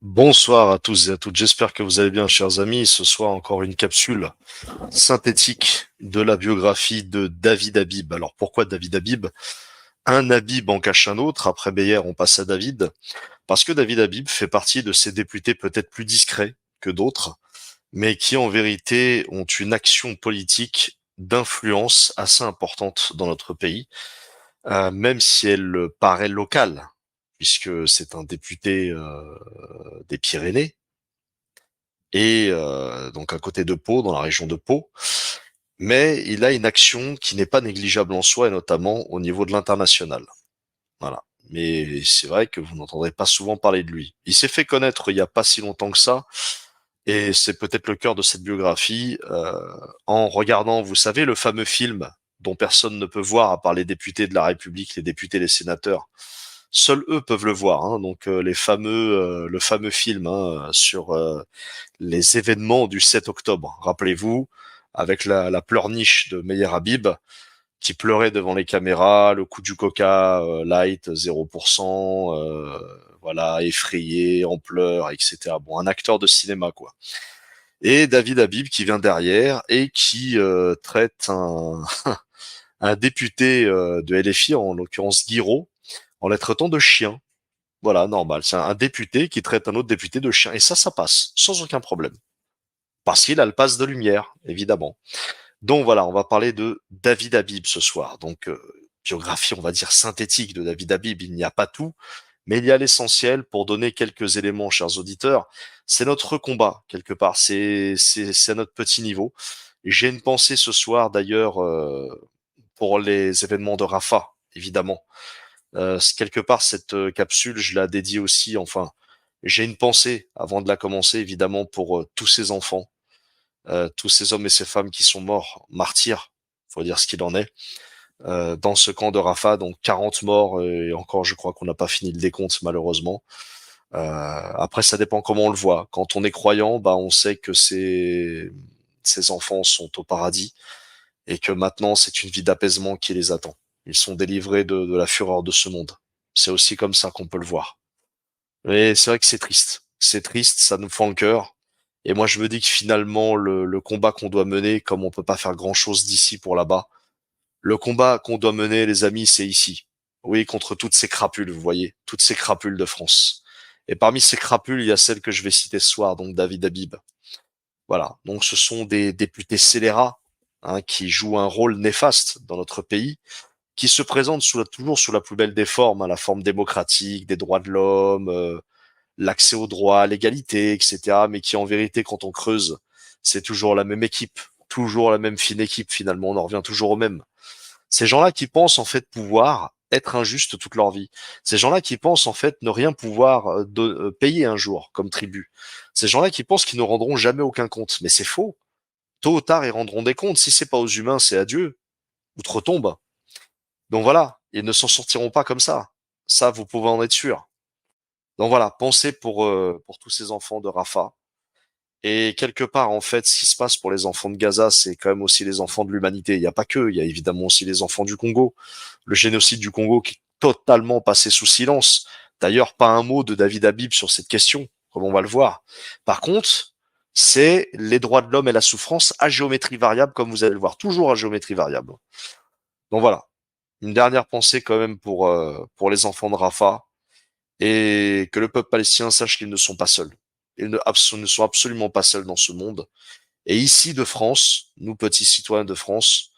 Bonsoir à tous et à toutes, j'espère que vous allez bien chers amis. Ce soir encore une capsule synthétique de la biographie de David Habib. Alors pourquoi David Habib? Un Habib en cache un autre, après Beyer on passe à David, parce que David Habib fait partie de ces députés peut-être plus discrets que d'autres, mais qui en vérité ont une action politique d'influence assez importante dans notre pays, même si elle paraît locale, puisque c'est un député des Pyrénées, et donc à côté de Pau, dans la région de Pau. Mais il a une action qui n'est pas négligeable en soi, et notamment au niveau de l'international. Voilà. Mais c'est vrai que vous n'entendrez pas souvent parler de lui. Il s'est fait connaître il n'y a pas si longtemps que ça, et c'est peut-être le cœur de cette biographie, en regardant, vous savez, le fameux film dont personne ne peut voir à part les députés de la République, les députés, les sénateurs. Seuls eux peuvent le voir, hein, donc le fameux film sur les événements du 7 octobre. Rappelez-vous, avec la pleurniche de Meyer Habib, qui pleurait devant les caméras, le coup du Coca Light 0%, voilà, effrayé, en pleurs, etc. Bon, un acteur de cinéma, quoi. Et David Habib qui vient derrière et qui traite un député de LFI, en l'occurrence Guiraud, en les traitant de chien. Voilà, normal. C'est un député qui traite un autre député de chien. Et ça passe, sans aucun problème. Parce qu'il a le passe de lumière, évidemment. Donc voilà, on va parler de David Habib ce soir. Donc biographie, on va dire synthétique de David Habib. Il n'y a pas tout, mais il y a l'essentiel pour donner quelques éléments, chers auditeurs. C'est notre combat quelque part. C'est à notre petit niveau. J'ai une pensée ce soir d'ailleurs pour les événements de Rafah, évidemment. Quelque part cette capsule, je la dédie aussi. Enfin, j'ai une pensée avant de la commencer, évidemment, pour tous ces enfants, tous ces hommes et ces femmes qui sont morts, martyrs, faut dire ce qu'il en est, dans ce camp de Rafah, donc 40 morts, et encore je crois qu'on n'a pas fini le décompte malheureusement. Après ça dépend comment on le voit. Quand on est croyant, bah on sait que ces enfants sont au paradis et que maintenant c'est une vie d'apaisement qui les attend. Ils sont délivrés de la fureur de ce monde. C'est aussi comme ça qu'on peut le voir. Mais c'est vrai que c'est triste. C'est triste, ça nous fend le cœur. Et moi, je me dis que finalement, le combat qu'on doit mener, comme on peut pas faire grand-chose d'ici pour là-bas, le combat qu'on doit mener, les amis, c'est ici. Oui, contre toutes ces crapules, vous voyez, toutes ces crapules de France. Et parmi ces crapules, il y a celle que je vais citer ce soir, donc David Habib. Voilà. Donc, ce sont des députés scélérats, hein, qui jouent un rôle néfaste dans notre pays, qui se présentent toujours sous la plus belle des formes, hein, la forme démocratique, des droits de l'homme, l'accès aux droits, l'égalité, etc. Mais qui en vérité, quand on creuse, c'est toujours la même équipe, toujours la même fine équipe finalement, on en revient toujours au même. Ces gens-là qui pensent en fait pouvoir être injustes toute leur vie. Ces gens-là qui pensent en fait ne rien pouvoir payer un jour comme tribut. Ces gens-là qui pensent qu'ils ne rendront jamais aucun compte. Mais c'est faux. Tôt ou tard, ils rendront des comptes. Si c'est pas aux humains, c'est à Dieu. Outre-tombe. Donc voilà, ils ne s'en sortiront pas comme ça. Ça, vous pouvez en être sûr. Donc voilà, pensez pour tous ces enfants de Rafah. Et quelque part, en fait, ce qui se passe pour les enfants de Gaza, c'est quand même aussi les enfants de l'humanité. Il n'y a pas que, il y a évidemment aussi les enfants du Congo. Le génocide du Congo qui est totalement passé sous silence. D'ailleurs, pas un mot de David Habib sur cette question, comme on va le voir. Par contre, c'est les droits de l'homme et la souffrance à géométrie variable, comme vous allez le voir, toujours à géométrie variable. Donc voilà, une dernière pensée quand même pour les enfants de Rafah, et que le peuple palestinien sache qu'ils ne sont pas seuls. Ils ne sont absolument pas seuls dans ce monde. Et ici de France, nous petits citoyens de France,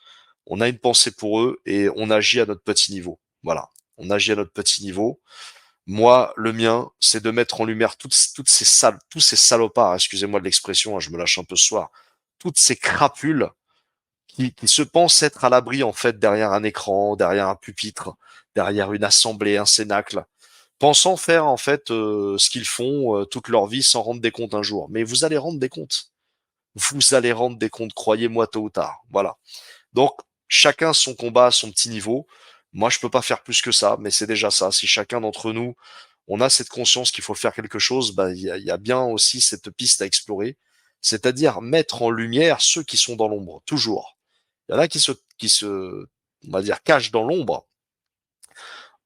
on a une pensée pour eux et on agit à notre petit niveau. Voilà, on agit à notre petit niveau. Moi, le mien, c'est de mettre en lumière toutes ces tous ces salopards, excusez-moi de l'expression, hein, je me lâche un peu ce soir, toutes ces crapules qui se pensent être à l'abri en fait derrière un écran, derrière un pupitre, derrière une assemblée, un cénacle, pensant faire en fait ce qu'ils font toute leur vie sans rendre des comptes un jour. Mais vous allez rendre des comptes. Vous allez rendre des comptes, croyez-moi, tôt ou tard. Voilà. Donc, chacun son combat à son petit niveau. Moi, je peux pas faire plus que ça, mais c'est déjà ça. Si chacun d'entre nous, on a cette conscience qu'il faut faire quelque chose, bah, il y a bien aussi cette piste à explorer. C'est-à-dire mettre en lumière ceux qui sont dans l'ombre, toujours. Il y en a qui se, on va dire, cachent dans l'ombre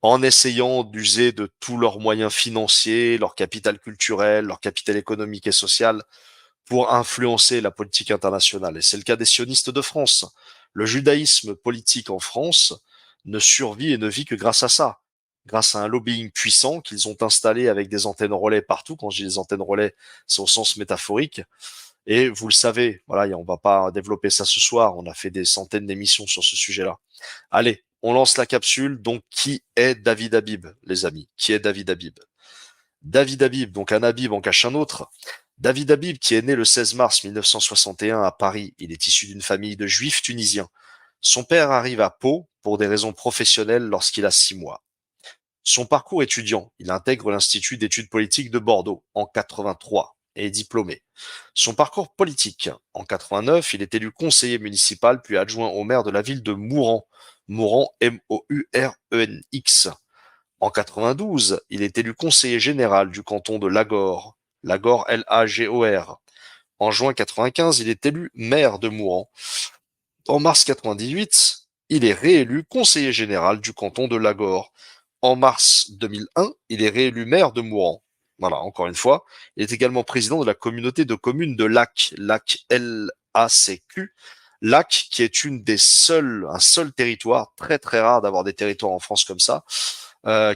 en essayant d'user de tous leurs moyens financiers, leur capital culturel, leur capital économique et social pour influencer la politique internationale. Et c'est le cas des sionistes de France. Le judaïsme politique en France ne survit et ne vit que grâce à ça, grâce à un lobbying puissant qu'ils ont installé avec des antennes relais partout. Quand je dis des antennes relais, c'est au sens métaphorique. Et vous le savez, voilà, on va pas développer ça ce soir. On a fait des centaines d'émissions sur ce sujet-là. Allez, on lance la capsule. Donc, qui est David Habib, les amis? Qui est David Habib? David Habib, donc un Habib en cache un autre. David Habib, qui est né le 16 mars 1961 à Paris, il est issu d'une famille de juifs tunisiens. Son père arrive à Pau pour des raisons professionnelles lorsqu'il a 6 mois. Son parcours étudiant, il intègre l'Institut d'études politiques de Bordeaux en 83 et est diplômé. Son parcours politique, en 89, il est élu conseiller municipal puis adjoint au maire de la ville de Mouran. Mouran, M-O-U-R-E-N-X. En 92, il est élu conseiller général du canton de Lagor. Lagor, L-A-G-O-R. En juin 95, il est élu maire de Mouran. En mars 98, il est réélu conseiller général du canton de Lagor. En mars 2001, il est réélu maire de Mouran. Voilà, encore une fois. Il est également président de la communauté de communes de Lac, Lac L-A-C-Q. Lac, qui est un seul territoire, très très rare d'avoir des territoires en France comme ça,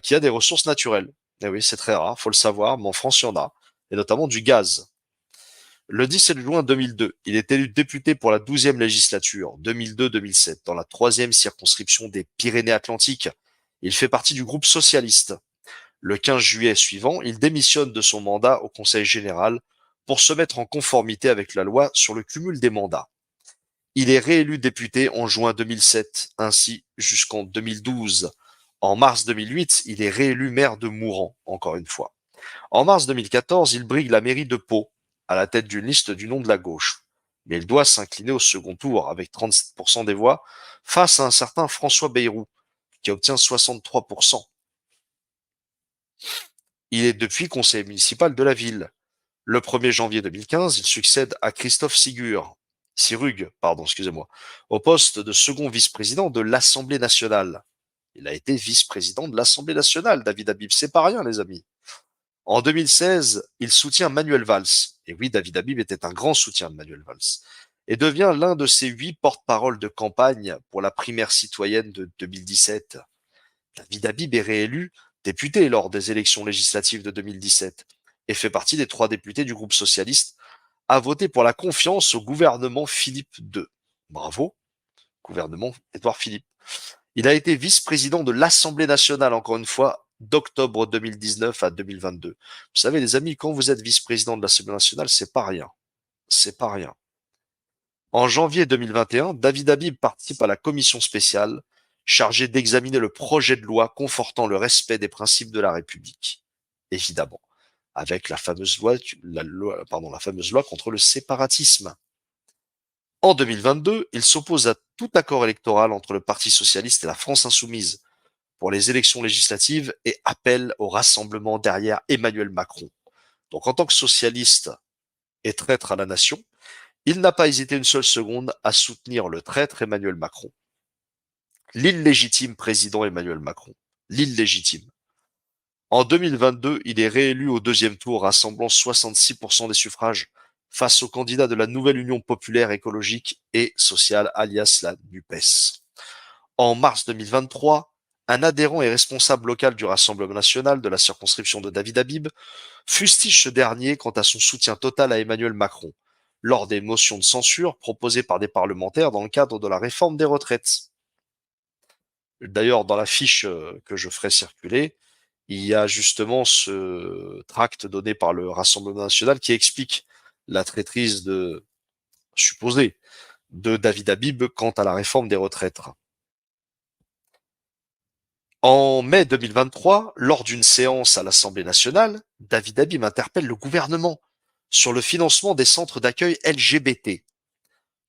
qui a des ressources naturelles. Et oui, c'est très rare, faut le savoir, mais en France, il y en a, et notamment du gaz. Le 17 juin 2002, il est élu député pour la 12e législature, 2002-2007, dans la 3e circonscription des Pyrénées-Atlantiques. Il fait partie du groupe socialiste. Le 15 juillet suivant, il démissionne de son mandat au Conseil général pour se mettre en conformité avec la loi sur le cumul des mandats. Il est réélu député en juin 2007, ainsi jusqu'en 2012. En mars 2008, il est réélu maire de Mouran, encore une fois. En mars 2014, il brigue la mairie de Pau, à la tête d'une liste du nom de la gauche. Mais il doit s'incliner au second tour avec 37% des voix face à un certain François Bayrou, qui obtient 63%. Il est depuis conseiller municipal de la ville. Le 1er janvier 2015, il succède à Christophe Sirugue, excusez-moi, au poste de second vice-président de l'Assemblée nationale. Il a été vice-président de l'Assemblée nationale, David Habib. C'est pas rien, les amis. En 2016, il soutient Manuel Valls. Et oui, David Habib était un grand soutien de Manuel Valls. Et devient l'un de ses 8 porte-parole de campagne pour la primaire citoyenne de 2017. David Habib est réélu député lors des élections législatives de 2017 et fait partie des 3 députés du groupe socialiste à voter pour la confiance au gouvernement Philippe II. Bravo, gouvernement Édouard Philippe. Il a été vice-président de l'Assemblée nationale, encore une fois, d'octobre 2019 à 2022. Vous savez, les amis, quand vous êtes vice-président de l'Assemblée nationale, c'est pas rien. C'est pas rien. En janvier 2021, David Habib participe à la commission spéciale chargée d'examiner le projet de loi confortant le respect des principes de la République. Évidemment, avec la fameuse loi contre le séparatisme. En 2022, il s'oppose à tout accord électoral entre le Parti socialiste et la France insoumise pour les élections législatives et appelle au rassemblement derrière Emmanuel Macron. Donc en tant que socialiste et traître à la nation, il n'a pas hésité une seule seconde à soutenir le traître Emmanuel Macron. L'illégitime président Emmanuel Macron. L'illégitime. En 2022, il est réélu au deuxième tour, rassemblant 66% des suffrages face au candidat de la nouvelle Union populaire écologique et sociale, alias la NUPES. En mars 2023, un adhérent et responsable local du Rassemblement national de la circonscription de David Habib fustige ce dernier quant à son soutien total à Emmanuel Macron, lors des motions de censure proposées par des parlementaires dans le cadre de la réforme des retraites. D'ailleurs, dans la fiche que je ferai circuler, il y a justement ce tract donné par le Rassemblement national qui explique la traîtrise supposée de David Habib quant à la réforme des retraites. En mai 2023, lors d'une séance à l'Assemblée nationale, David Habib interpelle le gouvernement sur le financement des centres d'accueil LGBT.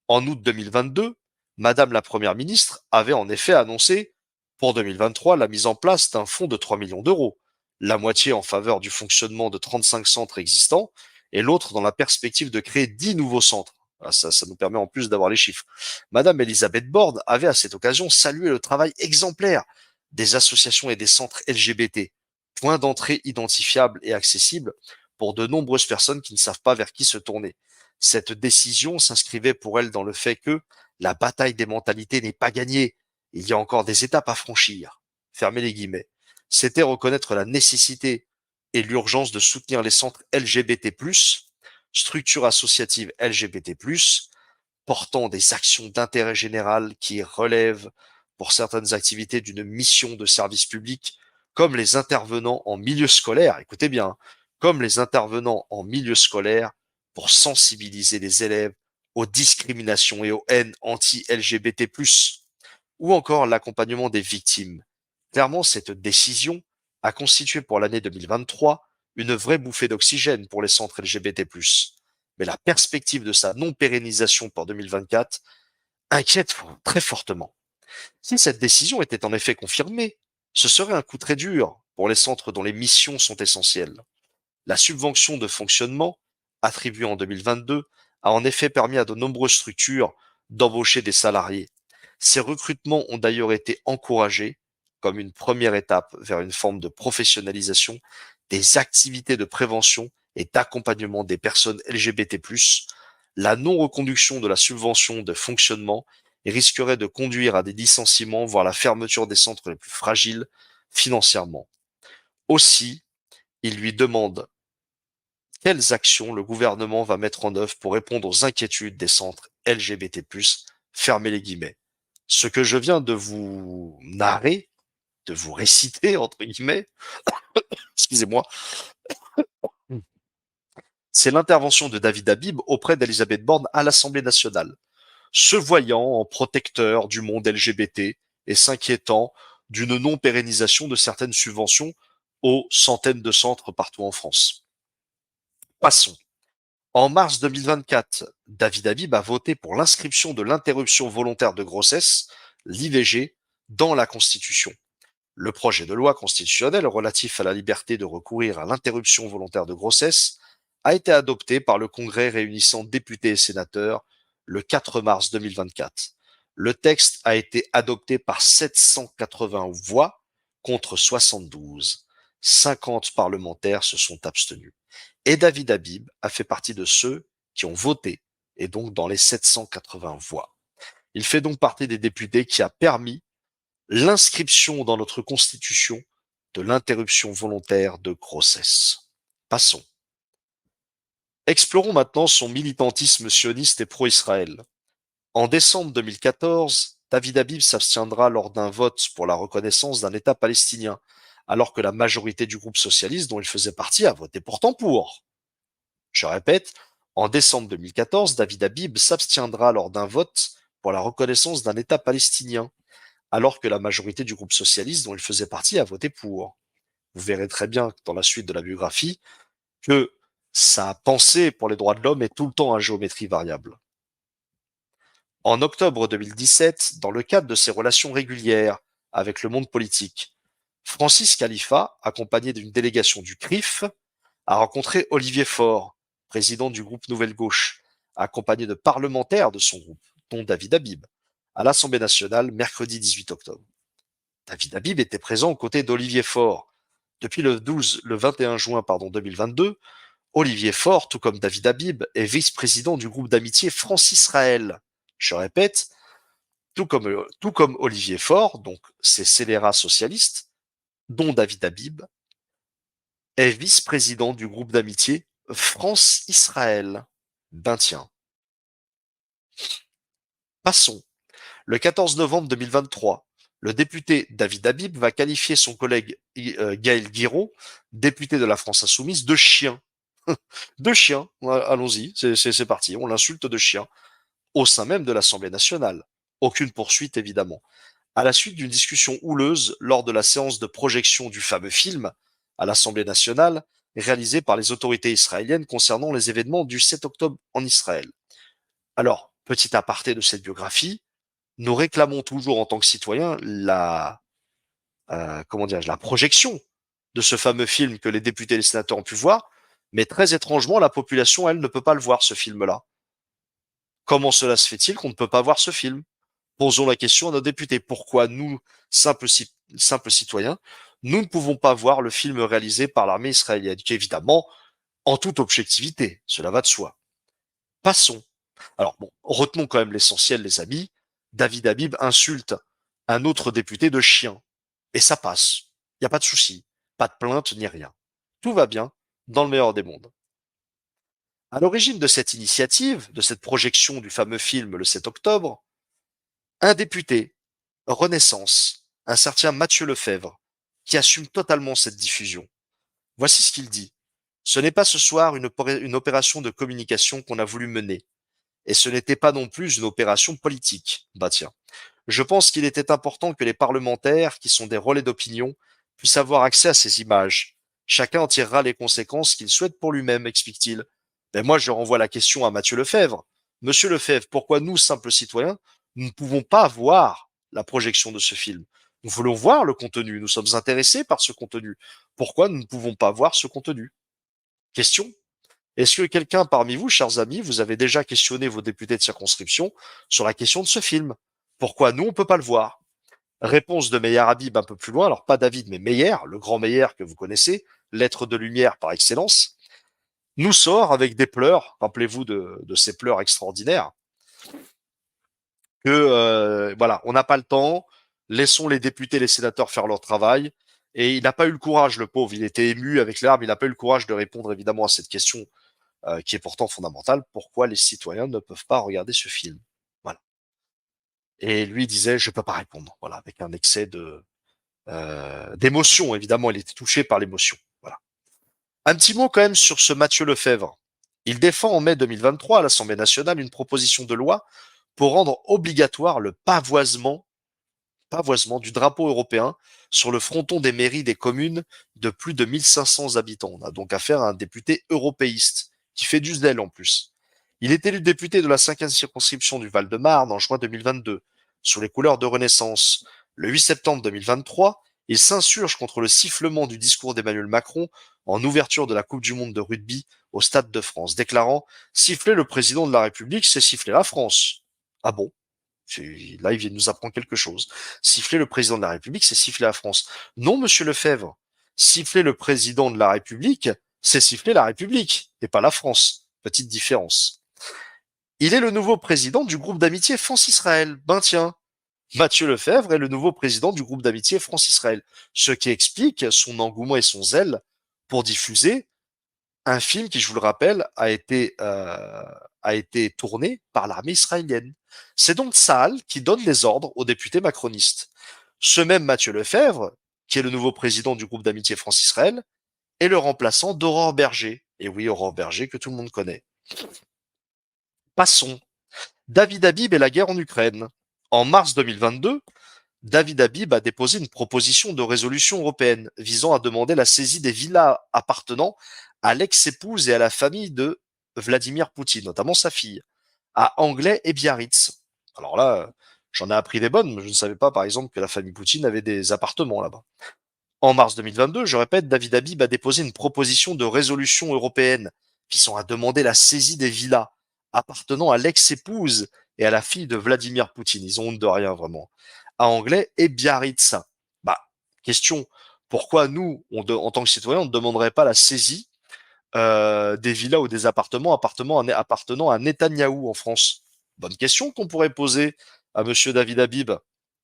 En août 2022, Madame la Première ministre avait en effet annoncé pour 2023 la mise en place d'un fonds de 3 millions d'euros, la moitié en faveur du fonctionnement de 35 centres existants et l'autre dans la perspective de créer 10 nouveaux centres. Ah, ça nous permet en plus d'avoir les chiffres. Madame Elisabeth Borne avait à cette occasion salué le travail exemplaire des associations et des centres LGBT, point d'entrée identifiable et accessible pour de nombreuses personnes qui ne savent pas vers qui se tourner. Cette décision s'inscrivait pour elle dans le fait que la bataille des mentalités n'est pas gagnée. Il y a encore des étapes à franchir. Fermez les guillemets. C'était reconnaître la nécessité et l'urgence de soutenir les centres LGBT+, structures associatives LGBT+, portant des actions d'intérêt général qui relèvent pour certaines activités d'une mission de service public, comme les intervenants en milieu scolaire, écoutez bien, comme les intervenants en milieu scolaire pour sensibiliser les élèves aux discriminations et aux haines anti-LGBT+, ou encore l'accompagnement des victimes. Clairement, cette décision a constitué pour l'année 2023 une vraie bouffée d'oxygène pour les centres LGBT+. Mais la perspective de sa non-pérennisation pour 2024 inquiète très fortement. Si cette décision était en effet confirmée, ce serait un coup très dur pour les centres dont les missions sont essentielles. La subvention de fonctionnement, attribuée en 2022, a en effet permis à de nombreuses structures d'embaucher des salariés. Ces recrutements ont d'ailleurs été encouragés comme une première étape vers une forme de professionnalisation des activités de prévention et d'accompagnement des personnes LGBT+. La non-reconduction de la subvention de fonctionnement risquerait de conduire à des licenciements, voire la fermeture des centres les plus fragiles financièrement. Aussi, il lui demande quelles actions le gouvernement va mettre en œuvre pour répondre aux inquiétudes des centres LGBT+, fermez les guillemets. Ce que je viens de vous narrer, de vous réciter, entre guillemets, excusez-moi, c'est l'intervention de David Habib auprès d'Elisabeth Borne à l'Assemblée nationale, se voyant en protecteur du monde LGBT et s'inquiétant d'une non-pérennisation de certaines subventions aux centaines de centres partout en France. Passons. En mars 2024, David Habib a voté pour l'inscription de l'interruption volontaire de grossesse, l'IVG, dans la Constitution. Le projet de loi constitutionnelle relatif à la liberté de recourir à l'interruption volontaire de grossesse a été adopté par le Congrès réunissant députés et sénateurs le 4 mars 2024. Le texte a été adopté par 780 voix contre 72. 50 parlementaires se sont abstenus. Et David Habib a fait partie de ceux qui ont voté, et donc dans les 780 voix. Il fait donc partie des députés qui a permis l'inscription dans notre Constitution de l'interruption volontaire de grossesse. Passons. Explorons maintenant son militantisme sioniste et pro-Israël. En décembre 2014, David Habib s'abstiendra lors d'un vote pour la reconnaissance d'un État palestinien, alors que la majorité du groupe socialiste dont il faisait partie a voté pourtant pour. Je répète, en décembre 2014, David Habib s'abstiendra lors d'un vote pour la reconnaissance d'un État palestinien, alors que la majorité du groupe socialiste dont il faisait partie a voté pour. Vous verrez très bien dans la suite de la biographie que sa pensée pour les droits de l'homme est tout le temps à géométrie variable. En octobre 2017, dans le cadre de ses relations régulières avec le monde politique, Francis Khalifa, accompagné d'une délégation du CRIF, a rencontré Olivier Faure, président du groupe Nouvelle Gauche, accompagné de parlementaires de son groupe, dont David Habib, à l'Assemblée nationale mercredi 18 octobre. David Habib était présent aux côtés d'Olivier Faure. Depuis le 21 juin 2022, Olivier Faure, tout comme David Habib, est vice-président du groupe d'amitié France-Israël. Je répète, tout comme Olivier Faure, donc c'est scélérat socialiste, dont David Habib, est vice-président du groupe d'amitié France-Israël. Ben tiens. Passons. Le 14 novembre 2023, le député David Habib va qualifier son collègue Gaël Guiraud, député de la France Insoumise, de chien. De chien, allons-y, c'est parti, on l'insulte de chien, au sein même de l'Assemblée nationale. Aucune poursuite, évidemment. À la suite d'une discussion houleuse lors de la séance de projection du fameux film à l'Assemblée nationale, réalisé par les autorités israéliennes concernant les événements du 7 octobre en Israël. Alors, petit aparté de cette biographie, nous réclamons toujours en tant que citoyens la projection de ce fameux film que les députés et les sénateurs ont pu voir, mais très étrangement, la population, elle, ne peut pas le voir, ce film-là. Comment cela se fait-il qu'on ne peut pas voir ce film? Posons la question à nos députés. Pourquoi nous, simples citoyens, nous ne pouvons pas voir le film réalisé par l'armée israélienne, qui évidemment, en toute objectivité, cela va de soi. Passons. Alors bon, retenons quand même l'essentiel, les amis. David Habib insulte un autre député de chien. Et ça passe. Il n'y a pas de souci. Pas de plainte ni rien. Tout va bien dans le meilleur des mondes. À l'origine de cette initiative, de cette projection du fameux film le 7 octobre, un député, Renaissance, un certain Mathieu Lefebvre, qui assume totalement cette diffusion. Voici ce qu'il dit. Ce n'est pas ce soir une opération de communication qu'on a voulu mener. Et ce n'était pas non plus une opération politique. Bah tiens. Je pense qu'il était important que les parlementaires, qui sont des relais d'opinion, puissent avoir accès à ces images. Chacun en tirera les conséquences qu'il souhaite pour lui-même, explique-t-il. Mais moi, je renvoie la question à Mathieu Lefebvre. Monsieur Lefebvre, pourquoi nous, simples citoyens, nous ne pouvons pas voir la projection de ce film? Nous voulons voir le contenu, nous sommes intéressés par ce contenu. Pourquoi nous ne pouvons pas voir ce contenu? Question. Est-ce que quelqu'un parmi vous, chers amis, vous avez déjà questionné vos députés de circonscription sur la question de ce film? Pourquoi nous, on peut pas le voir? Réponse de Meyer Habib un peu plus loin, alors pas David, mais Meyer, le grand Meyer que vous connaissez, l'être de lumière par excellence, nous sort avec des pleurs, rappelez-vous de ces pleurs extraordinaires, que voilà, on n'a pas le temps, laissons les députés, les sénateurs faire leur travail, et il n'a pas eu le courage, le pauvre, il était ému avec l'arme, il n'a pas eu le courage de répondre évidemment à cette question qui est pourtant fondamentale, pourquoi les citoyens ne peuvent pas regarder ce film? Voilà. Et lui disait, je peux pas répondre, voilà, avec un excès d'émotion, évidemment, il était touché par l'émotion. Voilà. Un petit mot quand même sur ce Mathieu Lefebvre. Il défend en mai 2023 à l'Assemblée nationale une proposition de loi pour rendre obligatoire le pavoisement du drapeau européen sur le fronton des mairies des communes de plus de 1500 habitants. On a donc affaire à un député européiste qui fait du zèle en plus. Il est élu député de la 5e circonscription du Val-de-Marne en juin 2022 sous les couleurs de Renaissance. Le 8 septembre 2023, il s'insurge contre le sifflement du discours d'Emmanuel Macron en ouverture de la Coupe du Monde de rugby au Stade de France, déclarant siffler le président de la République, c'est siffler la France. Ah bon? Là, il vient de nous apprendre quelque chose. Siffler le président de la République, c'est siffler la France. Non, monsieur Lefebvre. Siffler le président de la République, c'est siffler la République, et pas la France. Petite différence. Il est le nouveau président du groupe d'amitié France-Israël. Ben tiens, Mathieu Lefebvre est le nouveau président du groupe d'amitié France-Israël. Ce qui explique son engouement et son zèle pour diffuser un film qui, je vous le rappelle, a été tourné par l'armée israélienne. C'est donc Tsahal qui donne les ordres aux députés macronistes. Ce même Mathieu Lefebvre, qui est le nouveau président du groupe d'amitié France-Israël, est le remplaçant d'Aurore Berger. Et oui, Aurore Berger que tout le monde connaît. Passons. David Habib et la guerre en Ukraine. En mars 2022, David Habib a déposé une proposition de résolution européenne visant à demander la saisie des villas appartenant à l'ex-épouse et à la famille de Vladimir Poutine, notamment sa fille, à Anglet et Biarritz. Alors là, j'en ai appris des bonnes, mais je ne savais pas par exemple que la famille Poutine avait des appartements là-bas. En mars 2022, je répète, David Habib a déposé une proposition de résolution européenne visant à demander la saisie des villas appartenant à l'ex-épouse et à la fille de Vladimir Poutine. Ils ont honte de rien, vraiment. À Anglet et Biarritz. Bah, question, pourquoi nous, en tant que citoyens, on ne demanderait pas la saisie des villas ou des appartenant à Netanyahou en France? Bonne question qu'on pourrait poser à monsieur David Habib.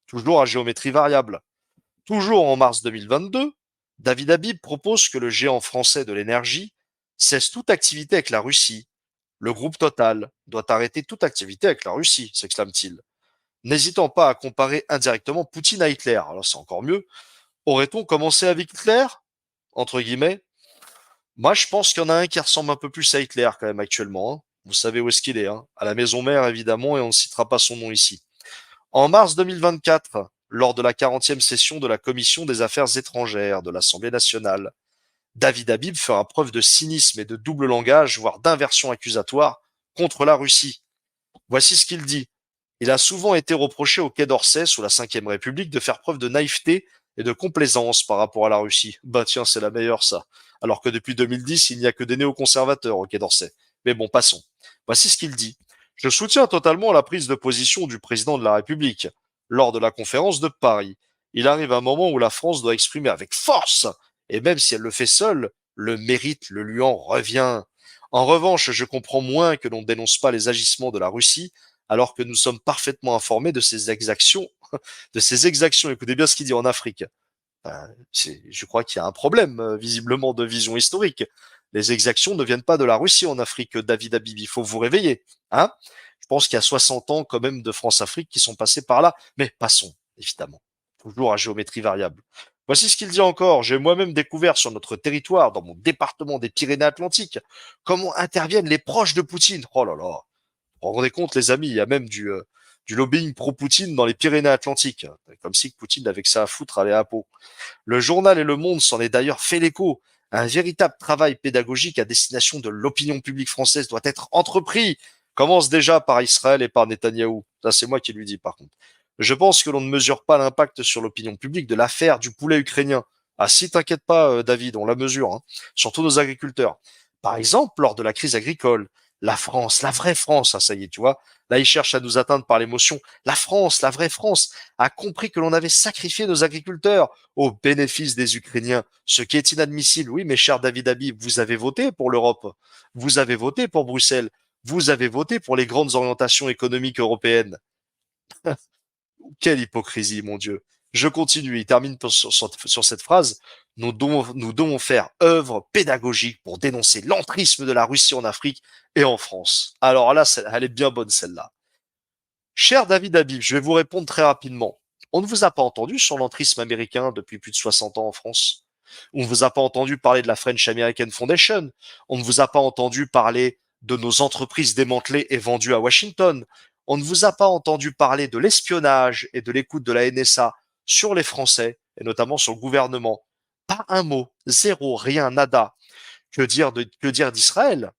Toujours à géométrie variable. Toujours en mars 2022, David Habib propose que le géant français de l'énergie cesse toute activité avec la Russie. Le groupe Total doit arrêter toute activité avec la Russie, s'exclame-t-il. N'hésitant pas à comparer indirectement Poutine à Hitler, alors c'est encore mieux. Aurait-on commencé avec Hitler? Entre guillemets. Moi, je pense qu'il y en a un qui ressemble un peu plus à Hitler quand même actuellement, hein. Vous savez où est-ce qu'il est, hein. À la maison mère évidemment, et on ne citera pas son nom ici. En mars 2024, lors de la 40e session de la Commission des Affaires étrangères de l'Assemblée nationale. David Habib fera preuve de cynisme et de double langage, voire d'inversion accusatoire contre la Russie. Voici ce qu'il dit. Il a souvent été reproché au Quai d'Orsay, sous la Ve République, de faire preuve de naïveté et de complaisance par rapport à la Russie. Bah tiens, c'est la meilleure ça. Alors que depuis 2010, il n'y a que des néoconservateurs au Quai d'Orsay. Mais bon, passons. Voici ce qu'il dit. Je soutiens totalement la prise de position du président de la République lors de la conférence de Paris. Il arrive un moment où la France doit exprimer avec force, et même si elle le fait seule, le mérite le lui en revient. En revanche, je comprends moins que l'on ne dénonce pas les agissements de la Russie alors que nous sommes parfaitement informés de ces exactions, de ces exactions. Écoutez bien ce qu'il dit en Afrique. Je crois qu'il y a un problème, visiblement, de vision historique. Les exactions ne viennent pas de la Russie en Afrique, David Habib. Il faut vous réveiller. Hein, je pense qu'il y a 60 ans, quand même, de France-Afrique qui sont passés par là. Mais passons, évidemment. Toujours à géométrie variable. Voici ce qu'il dit encore. J'ai moi-même découvert sur notre territoire, dans mon département des Pyrénées-Atlantiques, comment interviennent les proches de Poutine. Oh là là. Vous vous rendez compte, les amis, il y a même du lobbying pro-Poutine dans les Pyrénées-Atlantiques. Comme si Poutine avait que ça à foutre, aller à Pau. Le journal et Le Monde s'en est d'ailleurs fait l'écho. Un véritable travail pédagogique à destination de l'opinion publique française doit être entrepris. Commence déjà par Israël et par Netanyahou. Ça, c'est moi qui lui dis, par contre. Je pense que l'on ne mesure pas l'impact sur l'opinion publique de l'affaire du poulet ukrainien. Ah, si t'inquiète pas, David, on la mesure, hein. Surtout nos agriculteurs. Par exemple, lors de la crise agricole, la France, la vraie France, ah, ça y est, tu vois. Là, ils cherchent à nous atteindre par l'émotion. La France, la vraie France, a compris que l'on avait sacrifié nos agriculteurs au bénéfice des Ukrainiens, ce qui est inadmissible. Oui, mes chers David Habib, vous avez voté pour l'Europe, vous avez voté pour Bruxelles, vous avez voté pour les grandes orientations économiques européennes. Quelle hypocrisie, mon Dieu. Je continue, il termine sur cette phrase. Nous devons faire œuvre pédagogique pour dénoncer l'entrisme de la Russie en Afrique et en France. Alors là, elle est bien bonne celle-là. Cher David Habib, je vais vous répondre très rapidement. On ne vous a pas entendu sur l'entrisme américain depuis plus de 60 ans en France. On ne vous a pas entendu parler de la French American Foundation. On ne vous a pas entendu parler de nos entreprises démantelées et vendues à Washington. On ne vous a pas entendu parler de l'espionnage et de l'écoute de la NSA sur les Français, et notamment sur le gouvernement. Pas un mot, zéro, rien, nada. Que dire d'Israël?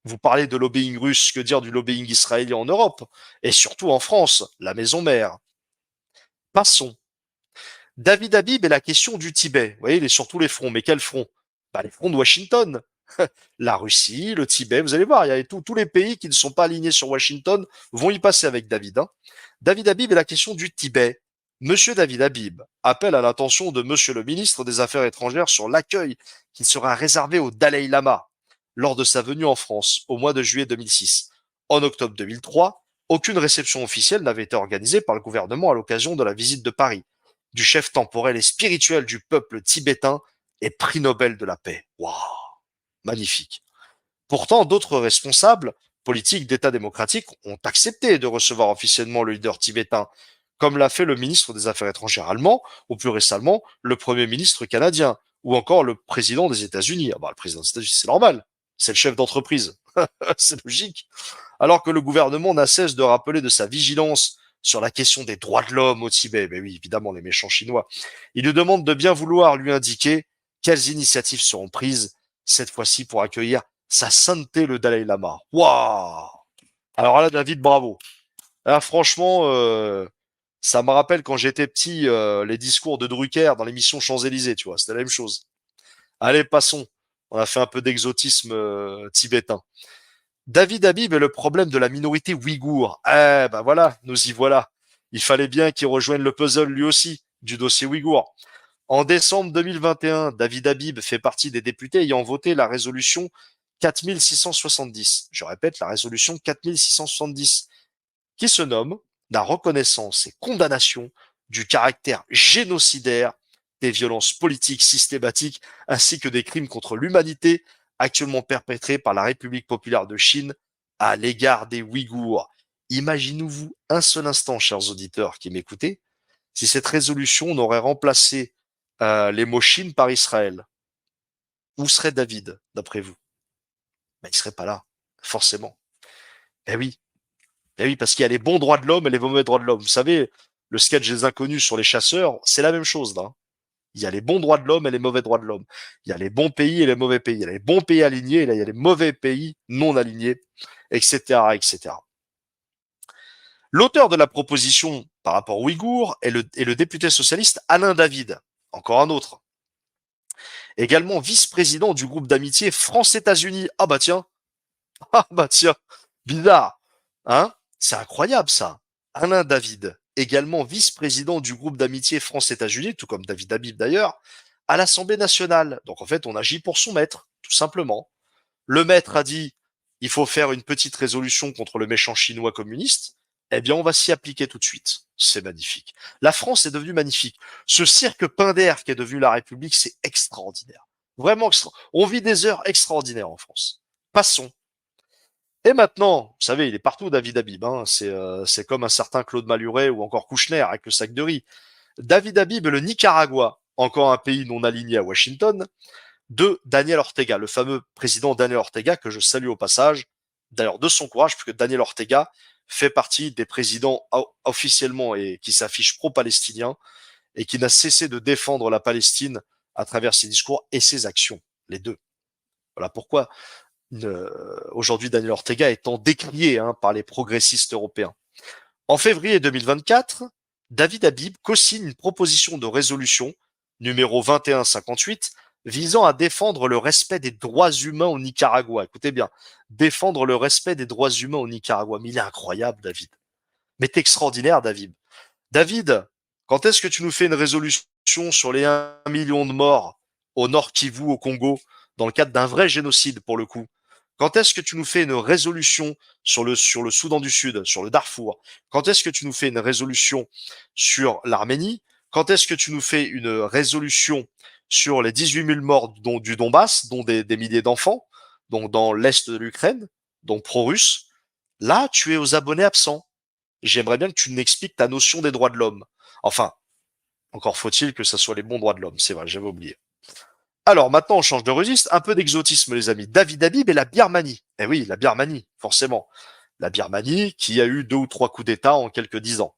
Vous parlez de lobbying russe, que dire du lobbying israélien en Europe? Et surtout en France, la maison mère. Passons. David Habib et la question du Tibet. Vous voyez, il est sur tous les fronts. Mais quel front? Bah, les fronts de Washington. La Russie, le Tibet, vous allez voir, il y a tous les pays qui ne sont pas alignés sur Washington vont y passer avec David. Hein. David Habib et la question du Tibet. Monsieur David Habib appelle à l'attention de Monsieur le ministre des Affaires étrangères sur l'accueil qui sera réservé au Dalai Lama lors de sa venue en France au mois de juillet 2006. En octobre 2003, aucune réception officielle n'avait été organisée par le gouvernement à l'occasion de la visite de Paris du chef temporel et spirituel du peuple tibétain et prix Nobel de la paix. Waouh, magnifique. Pourtant, d'autres responsables politiques d'État démocratique ont accepté de recevoir officiellement le leader tibétain, comme l'a fait le ministre des Affaires étrangères allemand, ou plus récemment, le Premier ministre canadien, ou encore le président des États-Unis. Ah bah, le président des États-Unis, c'est normal, c'est le chef d'entreprise, c'est logique. Alors que le gouvernement n'a cesse de rappeler de sa vigilance sur la question des droits de l'homme au Tibet, mais oui, évidemment, les méchants chinois, il lui demande de bien vouloir lui indiquer quelles initiatives seront prises, cette fois-ci pour accueillir sa sainteté le Dalai Lama. Waouh! Alors là, David, bravo. Là, franchement, ça me rappelle quand j'étais petit, les discours de Drucker dans l'émission Champs-Élysées, tu vois, c'était la même chose. Allez, passons. On a fait un peu d'exotisme tibétain. David Habib est le problème de la minorité ouïghour. Eh ben voilà, nous y voilà. Il fallait bien qu'il rejoigne le puzzle lui aussi, du dossier ouïghour. En décembre 2021, David Habib fait partie des députés ayant voté la résolution 4670. Je répète, la résolution 4670, qui se nomme la reconnaissance et condamnation du caractère génocidaire des violences politiques systématiques ainsi que des crimes contre l'humanité actuellement perpétrés par la République populaire de Chine à l'égard des Ouïghours. Imaginez-vous un seul instant, chers auditeurs qui m'écoutez, si cette résolution n'aurait remplacé les mots Chine par Israël. Où serait David, d'après vous? Ben, il serait pas là, forcément. Eh oui, eh oui, parce qu'il y a les bons droits de l'homme et les mauvais droits de l'homme. Vous savez, le sketch des inconnus sur les chasseurs, c'est la même chose là. Il y a les bons droits de l'homme et les mauvais droits de l'homme. Il y a les bons pays et les mauvais pays. Il y a les bons pays alignés et là, il y a les mauvais pays non alignés, etc., etc. L'auteur de la proposition par rapport aux Ouïghours est le député socialiste Alain David. Encore un autre. Également vice-président du groupe d'amitié France-États-Unis. Ah bah tiens, ah bah tiens, bizarre. Hein? C'est incroyable ça. Alain David, également vice-président du groupe d'amitié France-États-Unis, tout comme David Habib d'ailleurs, à l'Assemblée nationale. Donc en fait, on agit pour son maître, tout simplement. Le maître a dit, il faut faire une petite résolution contre le méchant chinois communiste. Eh bien, on va s'y appliquer tout de suite. C'est magnifique. La France est devenue magnifique. Ce cirque Pinder qui est devenu la République, c'est extraordinaire. Vraiment extra. On vit des heures extraordinaires en France. Passons. Et maintenant, vous savez, il est partout, David Habib. Hein. C'est comme un certain Claude Maluret ou encore Kouchner avec le sac de riz. David Habib, le Nicaragua, encore un pays non aligné à Washington, de Daniel Ortega, le fameux président Daniel Ortega, que je salue au passage, d'ailleurs de son courage, puisque Daniel Ortega fait partie des présidents officiellement et qui s'affichent pro-palestiniens et qui n'a cessé de défendre la Palestine à travers ses discours et ses actions, les deux. Voilà pourquoi aujourd'hui Daniel Ortega étant décrié par les progressistes européens. En février 2024, David Habib co-signe une proposition de résolution numéro 2158 visant à défendre le respect des droits humains au Nicaragua. Écoutez bien, défendre le respect des droits humains au Nicaragua. Mais il est incroyable, David. Mais t'es extraordinaire, David. David, quand est-ce que tu nous fais une résolution sur les 1 million de morts au Nord Kivu, au Congo, dans le cadre d'un vrai génocide, pour le coup? Quand est-ce que tu nous fais une résolution sur le Soudan du Sud, sur le Darfour? Quand est-ce que tu nous fais une résolution sur l'Arménie? Quand est-ce que tu nous fais une résolution sur les 18 000 morts du Donbass, dont des milliers d'enfants, donc dans l'est de l'Ukraine, donc pro-russe? Là, tu es aux abonnés absents. J'aimerais bien que tu m'expliques ta notion des droits de l'homme. Enfin, encore faut-il que ça soit les bons droits de l'homme. C'est vrai, j'avais oublié. Alors maintenant, on change de registre, un peu d'exotisme, les amis. David Habib et la Birmanie. Eh oui, la Birmanie, forcément. La Birmanie qui a eu 2 ou 3 coups d'État en quelques 10 ans.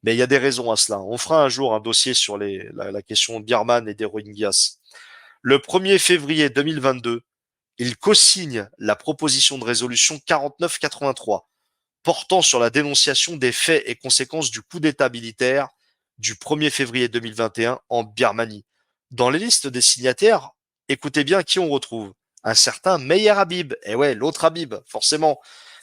Mais il y a des raisons à cela. On fera un jour un dossier sur la question birmane et des Rohingyas. Le 1er février 2022, il co-signe la proposition de résolution 4983 portant sur la dénonciation des faits et conséquences du coup d'État militaire du 1er février 2021 en Birmanie. Dans les listes des signataires, écoutez bien qui on retrouve. Un certain Meyer Habib. Et ouais, l'autre Habib, forcément.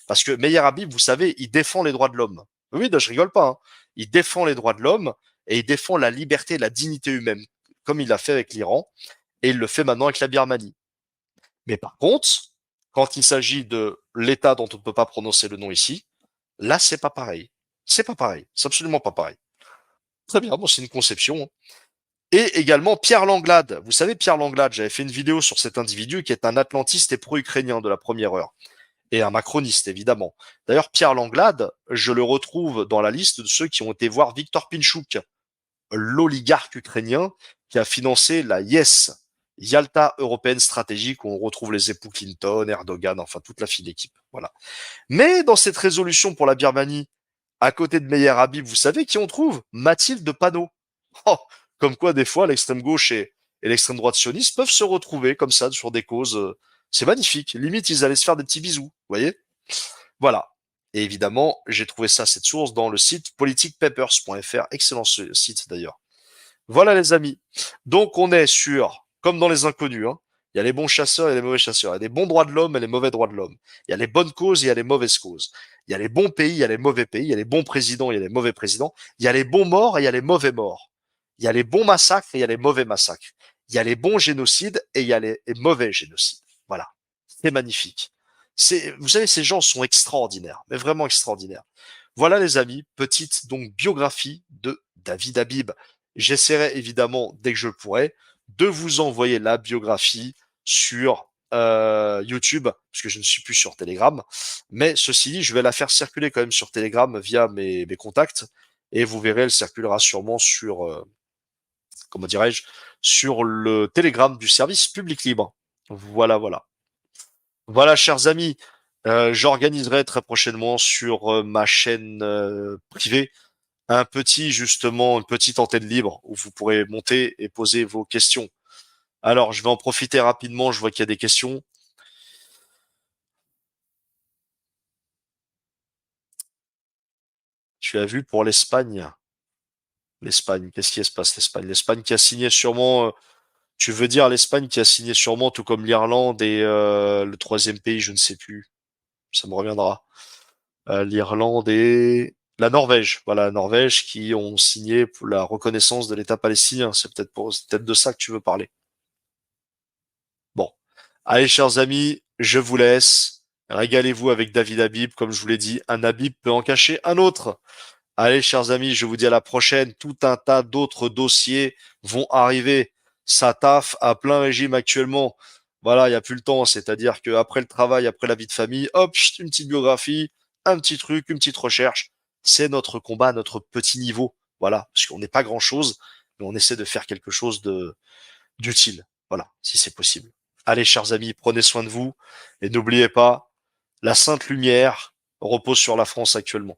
Parce que Meyer Habib, vous savez, il défend les droits de l'homme. Oui, je rigole pas. Hein. Il défend les droits de l'homme et il défend la liberté et la dignité humaine, comme il l'a fait avec l'Iran, et il le fait maintenant avec la Birmanie. Mais par contre, quand il s'agit de l'État dont on ne peut pas prononcer le nom ici, là, c'est pas pareil. C'est pas pareil. C'est absolument pas pareil. Très bien, bon, c'est une conception. Et également Pierre Langlade. Vous savez, Pierre Langlade, j'avais fait une vidéo sur cet individu qui est un atlantiste et pro-ukrainien de la première heure. Et un macroniste, évidemment. D'ailleurs, Pierre Langlade, je le retrouve dans la liste de ceux qui ont été voir Viktor Pinchuk, l'oligarque ukrainien qui a financé la YES, Yalta Européenne Stratégique, où on retrouve les époux Clinton, Erdogan, enfin toute la fine équipe. Voilà. Mais dans cette résolution pour la Birmanie, à côté de Meyer Habib, vous savez qui on trouve? Mathilde Panot. Oh, comme quoi, des fois, l'extrême gauche et l'extrême droite sioniste peuvent se retrouver comme ça sur des causes. C'est magnifique. Limite, ils allaient se faire des petits bisous. Vous voyez? Voilà. Et évidemment, j'ai trouvé ça, cette source, dans le site politicpapers.fr. Excellent site d'ailleurs. Voilà les amis. Donc on est sur, comme dans les inconnus, il y a les bons chasseurs et les mauvais chasseurs. Il y a les bons droits de l'homme et les mauvais droits de l'homme. Il y a les bonnes causes et il y a les mauvaises causes. Il y a les bons pays, il y a les mauvais pays. Il y a les bons présidents, il y a les mauvais présidents. Il y a les bons morts et il y a les mauvais morts. Il y a les bons massacres et il y a les mauvais massacres. Il y a les bons génocides et il y a les mauvais génocides. Voilà. C'est magnifique. Vous savez, ces gens sont extraordinaires, mais vraiment extraordinaires. Voilà les amis, petite donc biographie de David Habib. J'essaierai évidemment, dès que je le pourrai, de vous envoyer la biographie sur YouTube, parce que je ne suis plus sur Telegram. Mais ceci dit, je vais la faire circuler quand même sur Telegram via mes contacts, et vous verrez, elle circulera sûrement sur, comment dirais-je, sur le Telegram du service public libre. Voilà, voilà. Voilà, chers amis, j'organiserai très prochainement sur ma chaîne privée justement, une petite antenne libre où vous pourrez monter et poser vos questions. Alors, je vais en profiter rapidement. Je vois qu'il y a des questions. Tu as vu pour l'Espagne. L'Espagne, qu'est-ce qui se passe, l'Espagne? L'Espagne qui a signé sûrement, tu veux dire l'Espagne qui a signé sûrement, tout comme l'Irlande et le troisième pays, je ne sais plus. Ça me reviendra. L'Irlande et la Norvège. Voilà, la Norvège qui ont signé pour la reconnaissance de l'État palestinien. C'est peut-être de ça que tu veux parler. Bon. Allez, chers amis, je vous laisse. Régalez-vous avec David Habib. Comme je vous l'ai dit, un Habib peut en cacher un autre. Allez, chers amis, je vous dis à la prochaine. Tout un tas d'autres dossiers vont arriver. Ça taffe à plein régime actuellement. Voilà, il n'y a plus le temps. C'est-à-dire qu'après le travail, après la vie de famille, hop, chut, une petite biographie, un petit truc, une petite recherche. C'est notre combat, notre petit niveau. Voilà, parce qu'on n'est pas grand-chose, mais on essaie de faire quelque chose de d'utile. Voilà, si c'est possible. Allez, chers amis, prenez soin de vous et n'oubliez pas, la sainte lumière repose sur la France actuellement.